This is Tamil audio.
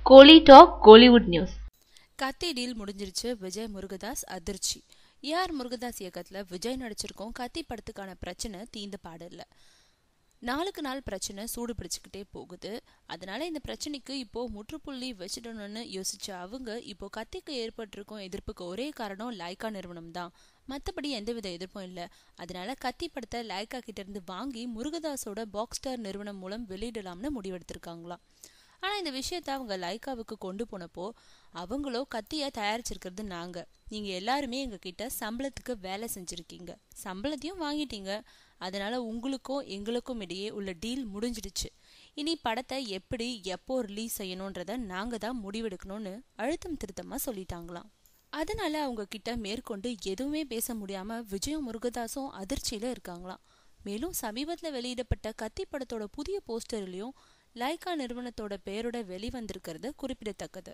கோலி டாக் கோலிவுட் நியூஸ். கத்தி டீல் முடிஞ்சிருச்சு. விஜய் முருகதாஸ் அதிர்ச்சி. ஏஆர் முருகதாஸ் இயக்கத்துல விஜய் நடிச்சிருக்கோம். கத்தி படத்துக்கான பிரச்சனை தீந்த பாடு இல்ல. நாளுக்கு நாள் பிரச்சனை சூடு பிடிச்சுக்கிட்டே போகுது. அதனால இந்த பிரச்சனைக்கு இப்போ முற்றுப்புள்ளி வச்சிடணும்னு யோசிச்ச அவங்க இப்போ கத்திக்கு ஏற்பட்டிருக்கும் எதிர்ப்புக்கு ஒரே காரணம் லைக்கா நிறுவனம் தான். மற்றபடி எந்தவித எதிர்ப்பும் இல்லை. அதனால கத்தி படத்தை லைக்கா கிட்ட இருந்து வாங்கி முருகதாஸோட பாக்ஸ்டார் நிறுவனம் மூலம் வெளியிடலாம்னு முடிவெடுத்திருக்காங்களாம். ஆனா இந்த விஷயத்த அவங்க லைக்காவுக்கு கொண்டு போனப்போ அவங்களோ கத்திய தயாரிச்சிருக்கிறது நீங்க எல்லாருமே எங்க கிட்ட சம்பளத்துக்கு வேலை செஞ்சிருக்கீங்க, சம்பளத்தையும் வாங்கிட்டீங்க. அதனால உங்களுக்கும் எங்களுக்கும் இடையே உள்ள டீல் முடிஞ்சிடுச்சு. இனி படத்தை எப்படி எப்போ ரிலீஸ் செய்யணும்ன்றத நாங்க தான் முடிவெடுக்கணும்னு அழுத்தம் திருத்தமா சொல்லிட்டாங்களாம். அதனால அவங்க கிட்ட மேற்கொண்டு எதுவுமே பேச முடியாம விஜயும் முருகதாஸும் அதிர்ச்சியில இருக்காங்களாம். மேலும் சமீபத்துல வெளியிடப்பட்ட கத்தி படத்தோட புதிய போஸ்டர்லயும் லைக்கா நிறுவனத்தோட பெயரோட வெளிவந்திருக்கிறது குறிப்பிடத்தக்கது.